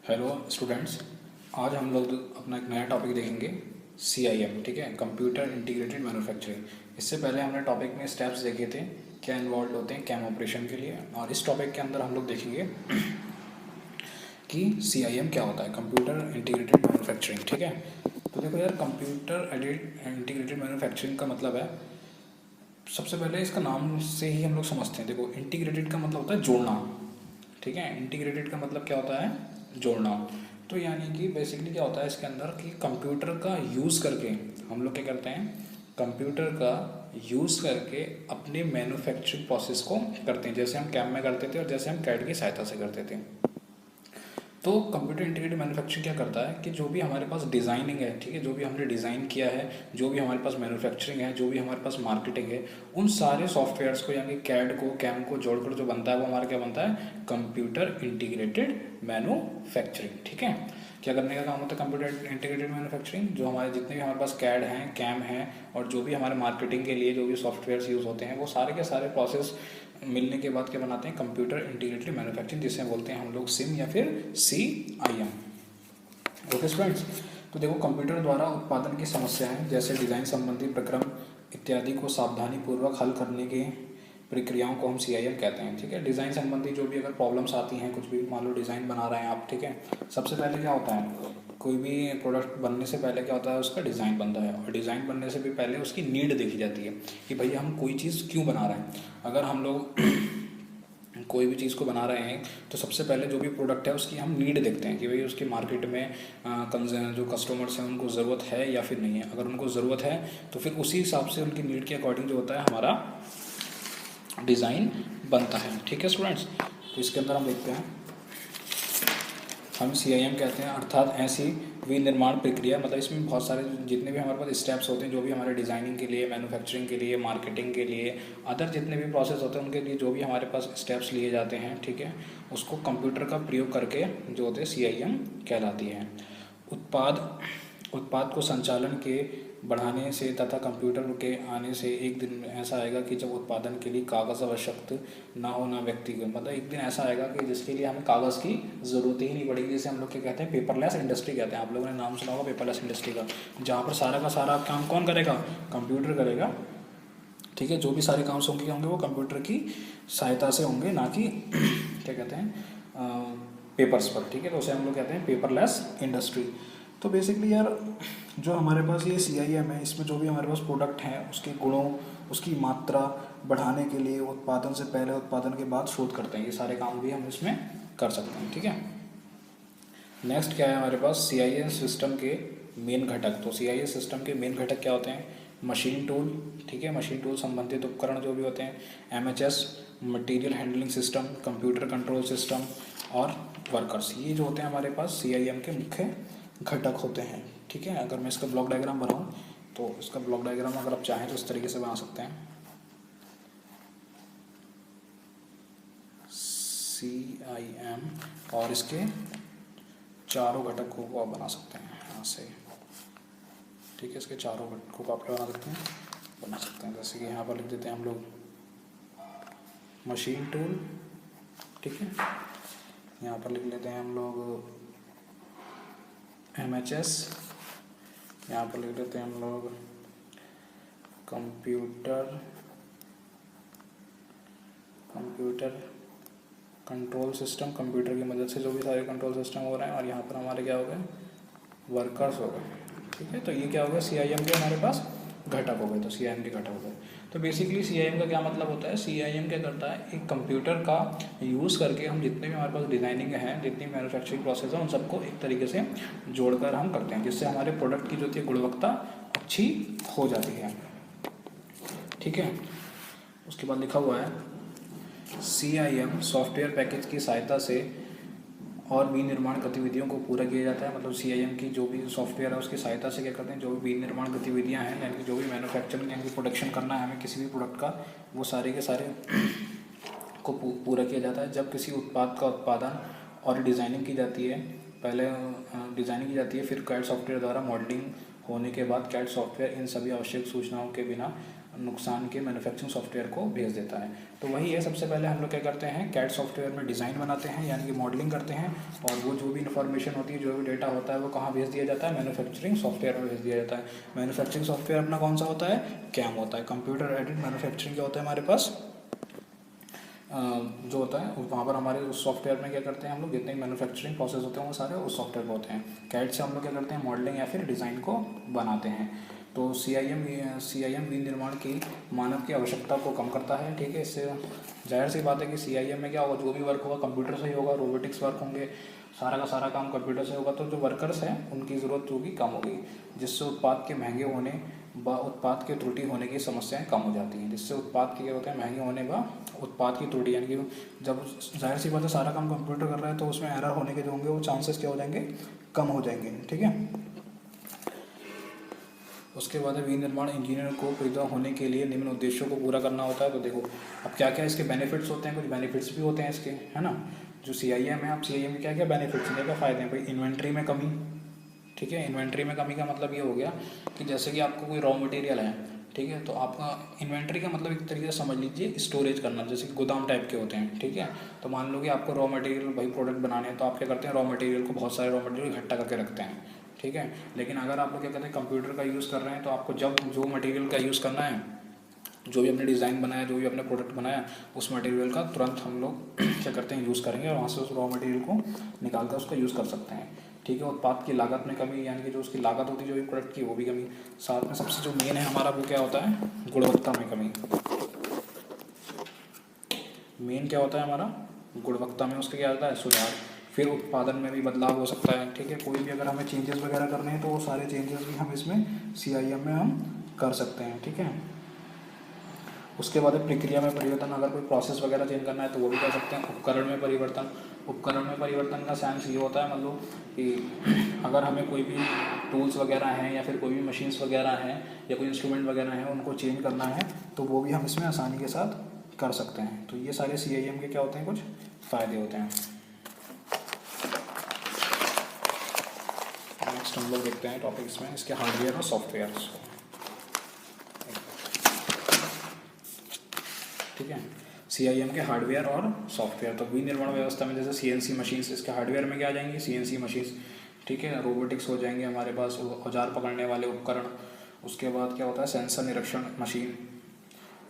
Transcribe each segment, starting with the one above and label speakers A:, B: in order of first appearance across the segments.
A: Hello students, आज हम लोग अपना एक नया टॉपिक देखेंगे CIM। ठीक है, कंप्यूटर इंटीग्रेटेड मैन्युफैक्चरिंग। इससे पहले हमने टॉपिक में स्टेप्स देखे थे क्या इन्वॉल्व होते हैं कैम ऑपरेशन के लिए, और इस टॉपिक के अंदर हम लोग देखेंगे कि CIM क्या होता है, कंप्यूटर इंटीग्रेटेड मैन्युफैक्चरिंग। ठीक है, तो देखो यार, कंप्यूटर इंटीग्रेटेड मैन्युफैक्चरिंग का मतलब है, सबसे पहले इसका नाम से ही हम लोग समझते हैं। देखो, इंटीग्रेटेड का मतलब होता है जोड़ना। ठीक है, इंटीग्रेटेड का मतलब क्या होता है, जोड़ना। तो यानी कि बेसिकली क्या होता है इसके अंदर कि कंप्यूटर का यूज़ करके हम लोग क्या करते हैं, कंप्यूटर का यूज़ करके अपने मैन्युफैक्चरिंग प्रोसेस को करते हैं, जैसे हम कैम में करते थे और जैसे हम कैड की सहायता से करते थे। तो कंप्यूटर इंटीग्रेटेड मैन्युफैक्चरिंग क्या करता है कि जो भी हमारे पास डिज़ाइनिंग है, ठीक है, जो भी हमने डिज़ाइन किया है, जो भी हमारे पास मैन्युफैक्चरिंग है, जो भी हमारे पास मार्केटिंग है, उन सारे सॉफ्टवेयर्स को यानी कैड को कैम को जोड़कर जो बनता है वो हमारा क्या बनता है, कंप्यूटर इंटीग्रेटेड मैन्युफैक्चरिंग। ठीक है, क्या करने का काम होता है कंप्यूटर इंटीग्रेटेड मैन्युफैक्चरिंग, जो हमारे जितने भी हमारे पास कैड हैं, कैम हैं, और जो भी हमारे मार्केटिंग के लिए जो भी सॉफ्टवेयर्स यूज़ होते हैं, वो सारे के सारे प्रोसेस मिलने के बाद क्या बनाते हैं, कंप्यूटर इंटीग्रेटेड मैन्युफैक्चरिंग, जिसे बोलते हैं हम लोग सिम या फिर CIM। ओके स्टूडेंट्स, तो देखो, कंप्यूटर द्वारा उत्पादन की समस्याएं जैसे डिज़ाइन संबंधी प्रक्रम इत्यादि को सावधानीपूर्वक हल करने के प्रक्रियाओं को हम CIM कहते हैं। ठीक है, डिज़ाइन संबंधी जो भी अगर प्रॉब्लम्स आती हैं, कुछ भी मान लो डिज़ाइन बना रहे हैं आप, ठीक है, सबसे पहले क्या होता है, कोई भी प्रोडक्ट बनने से पहले क्या होता है, उसका डिज़ाइन बनता है, और डिज़ाइन बनने से भी पहले उसकी नीड देखी जाती है कि भैया हम कोई चीज़ क्यों बना रहे हैं। अगर हम लोग कोई भी चीज़ को बना रहे हैं तो सबसे पहले जो भी प्रोडक्ट है उसकी हम नीड देखते हैं कि भाई उसकी मार्केट में जो कस्टमर्स हैं उनको ज़रूरत है या फिर नहीं है। अगर उनको ज़रूरत है तो फिर उसी हिसाब से उनकी नीड के अकॉर्डिंग जो होता है हमारा डिज़ाइन बनता है। ठीक है स्टूडेंट्स, तो इसके अंदर हम देखते हैं, हम CIM कहते हैं, अर्थात ऐसी विनिर्माण प्रक्रिया, मतलब इसमें बहुत सारे जितने भी हमारे पास स्टेप्स होते हैं, जो भी हमारे डिज़ाइनिंग के लिए, मैन्युफैक्चरिंग के लिए, मार्केटिंग के लिए, अदर जितने भी प्रोसेस होते हैं उनके लिए जो भी हमारे पास स्टेप्स लिए जाते हैं, ठीक है, उसको कंप्यूटर का प्रयोग करके जो होते हैं CIM कहलाती है। उत्पाद उत्पाद को संचालन के बढ़ाने से तथा कंप्यूटर के आने से एक दिन ऐसा आएगा कि जब उत्पादन के लिए कागज़ आवश्यक ना हो, ना व्यक्ति को, मतलब एक दिन ऐसा आएगा कि जिसके लिए हमें कागज़ की ज़रूरत ही नहीं पड़ेगी, जिसे हम लोग क्या कहते हैं, पेपरलेस इंडस्ट्री कहते हैं। आप लोगों ने नाम सुना होगा पेपरलेस इंडस्ट्री का, जहाँ पर सारा का सारा काम कौन करेगा, कंप्यूटर करेगा। ठीक है, जो भी सारे काम होंगे वो कंप्यूटर की सहायता से होंगे, ना कि क्या कहते हैं, पेपर्स पर। ठीक है, तो उसे हम लोग कहते हैं पेपरलेस इंडस्ट्री। तो बेसिकली यार, जो हमारे पास ये CIM है, इसमें जो भी हमारे पास प्रोडक्ट हैं उसके गुणों, उसकी मात्रा बढ़ाने के लिए उत्पादन से पहले, उत्पादन के बाद शोध करते हैं, ये सारे काम भी हम इसमें कर सकते हैं। ठीक है, नेक्स्ट क्या है हमारे पास, CIM सिस्टम के मेन घटक। तो CIM सिस्टम के मेन घटक क्या होते हैं, मशीन टूल, ठीक है, मशीन टूल संबंधित उपकरण जो भी होते हैं, MHS material handling system, computer control system और वर्कर्स, ये जो होते हैं हमारे पास CIM के मुख्य घटक होते हैं। ठीक है, अगर मैं इसका ब्लॉक डायग्राम बनाऊँ तो इसका ब्लॉक डायग्राम अगर आप चाहें तो इस तरीके से बना सकते हैं, CIM, और इसके चारों घटकों को आप बना सकते हैं यहाँ से। ठीक है, इसके चारों घटकों को आप क्या बना सकते हैं, जैसे कि यहाँ पर लिख देते हैं हम लोग मशीन टूल। ठीक है, यहाँ पर लिख लेते हैं हम लोग MHS, यहाँ पर लिख लेते हैं हम लोग कंप्यूटर कंट्रोल सिस्टम, कंप्यूटर की मदद से जो भी सारे कंट्रोल सिस्टम हो रहे हैं, और यहाँ पर हमारे क्या हो गए, वर्कर्स हो गए। ठीक है, तो ये क्या हो गया, CIM के हमारे पास घटक हो गए, तो CIM के घटक हो गए। तो बेसिकली CIM का क्या मतलब होता है, CIM क्या करता है, एक कंप्यूटर का यूज़ करके हम जितने भी हमारे पास डिज़ाइनिंग है, जितनी मैन्युफैक्चरिंग प्रोसेस है, उन सबको एक तरीके से जोड़कर हम करते हैं, जिससे हमारे प्रोडक्ट की जो थी गुणवत्ता अच्छी हो जाती है। ठीक है, उसके बाद लिखा हुआ है CIM सॉफ्टवेयर पैकेज की सहायता से और विनिर्माण गतिविधियों को पूरा किया जाता है। मतलब CIM की जो भी सॉफ्टवेयर है उसकी सहायता से क्या करते हैं, जो भी विनिर्माण गतिविधियां हैं, यानी कि जो भी मैन्युफैक्चरिंग यानी कि प्रोडक्शन करना है हमें किसी भी प्रोडक्ट का, वो सारे के सारे को पूरा किया जाता है। जब किसी उत्पाद का उत्पादन और डिज़ाइनिंग की जाती है, पहले डिज़ाइनिंग की जाती है, फिर कैड सॉफ्टवेयर द्वारा मॉडलिंग होने के बाद कैड सॉफ्टवेयर इन सभी आवश्यक सूचनाओं के बिना नुकसान के मैन्युफैक्चरिंग सॉफ्टवेयर को भेज देता है। तो वही है, सबसे पहले हम लोग क्या करते हैं, कैड सॉफ्टवेयर में डिज़ाइन बनाते हैं यानी कि मॉडलिंग करते हैं, और वो जो भी इन्फॉर्मेशन होती है, जो भी डेटा होता है, वो कहाँ भेज दिया जाता है, मैन्युफैक्चरिंग सॉफ्टवेयर में भेज दिया जाता है। मैन्युफैक्चरिंग सॉफ्टवेयर अपना कौन सा होता है, कैम होता है, कंप्यूटर एडेड मैन्युफैक्चरिंग क्या होता है हमारे पास, जो होता है वहाँ पर हमारे उस सॉफ्टवेयर में क्या करते हैं हम लोग, जितने मैन्युफैक्चरिंग प्रोसेस होते हैं वो सारे उस सॉफ्टवेयर में होते हैं। कैड से हम लोग क्या करते हैं, मॉडलिंग या फिर डिज़ाइन को बनाते हैं। तो CIM विनिर्माण की मानव की आवश्यकता को कम करता है, ठीक है। इससे जाहिर सी बात है कि CIM में क्या होगा, जो भी वर्क होगा कंप्यूटर से ही होगा, रोबोटिक्स वर्क होंगे, सारा का सारा काम कंप्यूटर से होगा, तो जो वर्कर्स हैं उनकी ज़रूरत होगी कम होगी, जिससे उत्पाद के महंगे होने व उत्पाद के त्रुटि होने की समस्याएं कम हो जाती हैं। जिससे उत्पाद के क्या होते हैं, महंगे होने व उत्पाद की त्रुटि, यानी कि जब जाहिर सी बात है सारा काम कंप्यूटर कर रहा है तो उसमें एरर होने के जो होंगे वो चांसेस क्या हो जाएंगे, कम हो जाएंगे, ठीक है। उसके बाद विनिर्माण इंजीनियर को पैदा होने के लिए निम्न उद्देश्यों को पूरा करना होता है। तो देखो अब क्या क्या इसके बेनिफिट्स होते हैं, कुछ बेनिफिट्स भी होते हैं इसके, है ना। जो CIM है, अब CIM के क्या क्या बेनिफिट्स हैं, क्या फ़ायदे हैं भाई, इन्वेंट्री में कमी, ठीक है। इन्वेंट्री में कमी का मतलब ये हो गया कि जैसे कि आपको कोई रॉ मटेरियल है, ठीक है, तो आपका इन्वेंट्री का मतलब एक तरीके से समझ लीजिए स्टोरेज करना, जैसे कि गोदाम टाइप के होते हैं, ठीक है। तो मान लो कि आपको रॉ मटेरियल भाई प्रोडक्ट बनाने हैं, तो आप क्या करते हैं, रॉ मटेरियल को, बहुत सारे रॉ मटेरियल इकट्ठा करके रखते हैं, ठीक है। लेकिन अगर आप लोग क्या कहते हैं, कंप्यूटर का यूज़ कर रहे हैं, तो आपको जब जो मटेरियल का यूज़ करना है, जो भी अपने डिज़ाइन बनाया, जो भी अपने प्रोडक्ट बनाया, उस मटेरियल का तुरंत हम लोग क्या करते हैं, यूज़ करेंगे, और वहाँ से उस रॉ मटेरियल को निकाल कर उसका यूज़ कर सकते हैं, ठीक है। उत्पाद की लागत में कमी, यानी कि जो उसकी लागत होती है जो भी प्रोडक्ट की, वो भी कमी। साथ में सबसे जो मेन है हमारा, वो क्या होता है, गुणवत्ता में कमी। मेन क्या होता है हमारा, गुणवत्ता में उसका क्या होता है, सुधार। फिर उत्पादन में भी बदलाव हो सकता है, ठीक है। कोई भी अगर हमें चेंजेस वगैरह करने हैं तो वो सारे चेंजेस भी हम इसमें CIM में हम कर सकते हैं, ठीक है। उसके बाद प्रक्रिया में परिवर्तन, अगर कोई प्रोसेस वगैरह चेंज करना है तो वो भी कर सकते हैं। उपकरण में परिवर्तन का सेंस ये होता है, मतलब कि अगर हमें कोई भी टूल्स वगैरह हैं या फिर कोई भी मशीन्स वगैरह हैं या कोई इंस्ट्रूमेंट वगैरह हैं, उनको चेंज करना है तो वो भी हम इसमें आसानी के साथ कर सकते हैं। तो ये सारे CIM के क्या होते हैं, कुछ फ़ायदे होते हैं। नेक्स्ट हम लोग देखते हैं टॉपिक्स में इसके हार्डवेयर और सॉफ्टवेयर, ठीक है। CIM के हार्डवेयर और सॉफ्टवेयर, तो विनिर्माण व्यवस्था में जैसे CNC मशीन्स, इसके हार्डवेयर में क्या आ जाएंगी, CNC मशीन्स, ठीक है। रोबोटिक्स हो जाएंगे हमारे पास, औजार पकड़ने वाले उपकरण। उसके बाद क्या होता है, सेंसर निरीक्षण मशीन,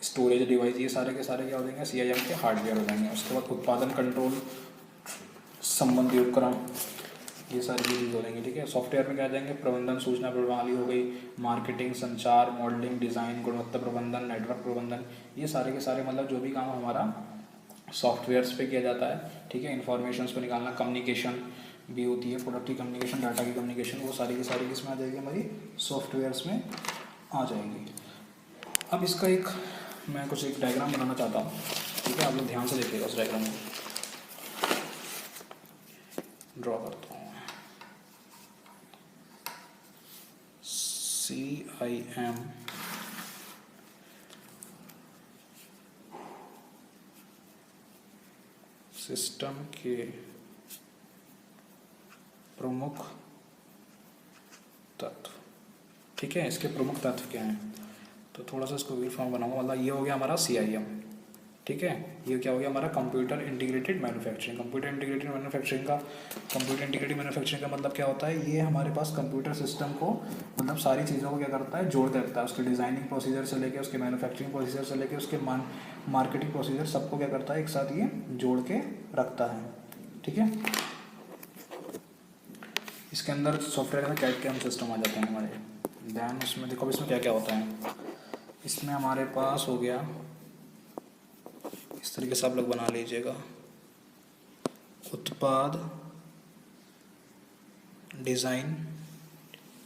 A: स्टोरेज डिवाइस, ये सारे के सारे क्या हो जाएंगे, CIM के हार्डवेयर हो जाएंगे। उसके बाद उत्पादन कंट्रोल संबंधी उपकरण, ये सारी चीज़ें हो जाएंगी, ठीक है। सॉफ्टवेयर में क्या आ जाएंगे, प्रबंधन, सूचना प्रणाली हो गई, मार्केटिंग, संचार, मॉडलिंग, डिज़ाइन, गुणवत्ता प्रबंधन, नेटवर्क प्रबंधन, ये सारे के सारे मतलब जो भी काम हमारा सॉफ्टवेयर्स पे किया जाता है, ठीक है। इन्फॉर्मेशंस को निकालना, कम्युनिकेशन भी होती है, प्रोडक्ट की कम्युनिकेशन, डाटा की कम्युनिकेशन, वो सारी की सारी किसमें आ जाएगी, हमारी सॉफ्टवेयर्स में आ जाएगी। अब इसका एक मैं कुछ एक डायग्राम बनाना चाहता हूँ, ठीक है। आप लोग ध्यान से देखिएगा उस डायग्राम को, ड्रॉ करता हूँ। CIM सिस्टम के प्रमुख तत्व, ठीक है। इसके प्रमुख तत्व क्या हैं, तो थोड़ा सा इसको वी फॉर्म बनाऊंगा। मतलब ये हो गया हमारा CIM, ठीक है। ये क्या हो गया हमारा, computer integrated manufacturing. Computer integrated manufacturing का मतलब क्या होता है, ये हमारे पास कंप्यूटर सिस्टम को, मतलब सारी चीज़ों को क्या करता है, जोड़ के रखता है। उसके डिज़ाइनिंग प्रोसीजर से लेके, उसके मैन्युफैक्चरिंग प्रोसीजर से लेके, उसके मार्केटिंग प्रोसीजर, सबको क्या करता है, एक साथ ये जोड़ के रखता है, ठीक है। इसके अंदर सॉफ्टवेयर के अंदर कैड कैम सिस्टम आ जाते हैं हमारे। दैन उसमें देखो, इसमें क्या क्या होता है, इसमें हमारे पास हो गया, इस तरीके से आप लोग बना लीजिएगा, उत्पाद डिज़ाइन,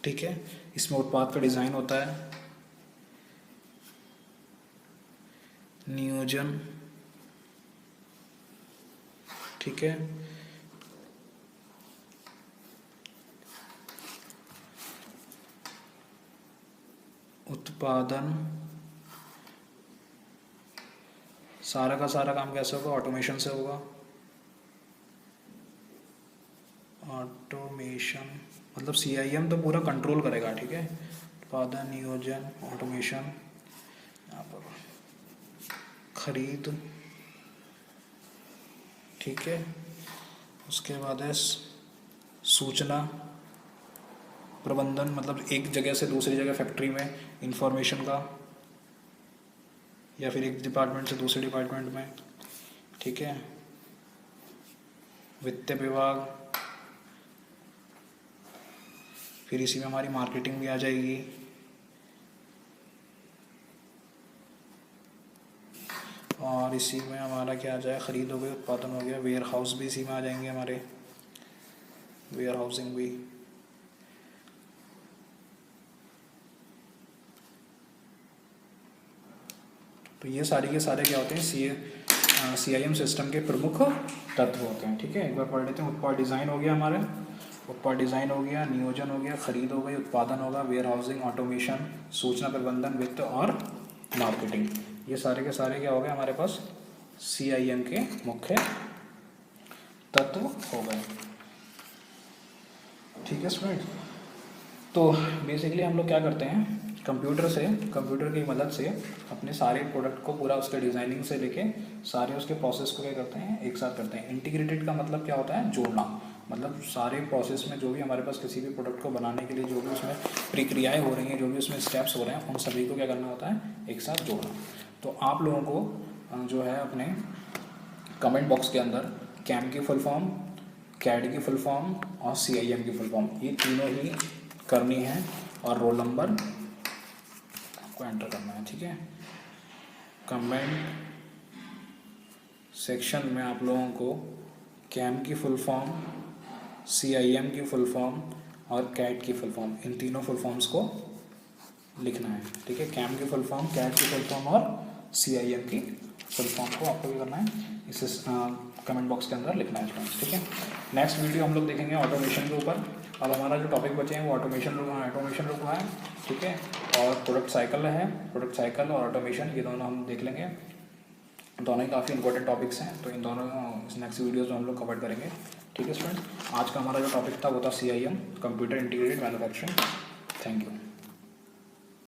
A: ठीक है। इसमें उत्पाद का डिज़ाइन होता है, नियोजन, ठीक है, उत्पादन, सारा का सारा काम कैसे होगा, ऑटोमेशन से होगा। ऑटोमेशन मतलब CIM तो पूरा कंट्रोल करेगा, ठीक है। उत्पादन, नियोजन, ऑटोमेशन, खरीद, ठीक है। उसके बाद है सूचना प्रबंधन, मतलब एक जगह से दूसरी जगह फैक्ट्री में इंफॉर्मेशन का, या फिर एक डिपार्टमेंट से दूसरे डिपार्टमेंट में, ठीक है। वित्त विभाग, फिर इसी में हमारी मार्केटिंग भी आ जाएगी, और इसी में हमारा क्या आ जाए, खरीद हो गई, उत्पादन हो गया, वेयर हाउस भी इसी में आ जाएंगे हमारे, वेयर हाउसिंग भी। तो ये सारे के सारे क्या होते हैं, CIM सिस्टम के प्रमुख तत्व होते हैं, ठीक है। एक बार पढ़ लेते हैं। उत्पाद डिज़ाइन हो गया हमारे, उत्पाद डिज़ाइन हो गया, नियोजन हो गया, खरीद हो गई, उत्पादन होगा, वेयर हाउसिंग, ऑटोमेशन, सूचना प्रबंधन, वित्त और मार्केटिंग। ये सारे के सारे क्या हो गए हमारे पास CIM के मुख्य तत्व हो गए, ठीक है स्टूडेंट। तो बेसिकली हम लोग क्या करते हैं, कंप्यूटर की मदद से अपने सारे प्रोडक्ट को पूरा उसके डिज़ाइनिंग से लेके सारे उसके प्रोसेस को क्या करते हैं, एक साथ करते हैं। इंटीग्रेटेड का मतलब क्या होता है, जोड़ना, मतलब सारे प्रोसेस में जो भी हमारे पास किसी भी प्रोडक्ट को बनाने के लिए जो भी उसमें प्रक्रियाएं हो रही हैं, जो भी उसमें स्टेप्स हो रहे हैं, उन सभी को क्या करना होता है, एक साथ जोड़ना। तो आप लोगों को जो है अपने कमेंट बॉक्स के अंदर कैम की फुल फॉर्म, कैड की फुल फॉर्म और CIM की फुल फॉर्म, ये तीनों ही करनी है, और रोल नंबर आपको एंटर करना है, ठीक है। कमेंट सेक्शन में आप लोगों को कैम की फुल फॉर्म, CIM की फुल फॉर्म और कैट की फुल फॉर्म, इन तीनों फुल फॉर्म्स को लिखना है, ठीक है। कैम की फुल फॉर्म, कैट की फुल फॉर्म और CIM की फुल फॉर्म को आपको क्या करना है, इस कमेंट बॉक्स के अंदर लिखना है स्टूडेंट्स, ठीक है। नेक्स्ट वीडियो हम लोग देखेंगे ऑटोमेशन के ऊपर। अब हमारा जो टॉपिक बचे हैं वो ऑटोमेशन रुका है, ठीक है, और प्रोडक्ट साइकिल है, प्रोडक्ट साइकिल और ऑटोमेशन, ये दोनों हम देख लेंगे। दोनों ही काफ़ी इंपॉर्टेंट टॉपिक्स हैं, तो इन दोनों नेक्स्ट वीडियोज़ में हम लोग कवर करेंगे, ठीक है स्टूडेंट्स। आज का हमारा जो टॉपिक था वो था CIM, computer integrated manufacturing. Thank you.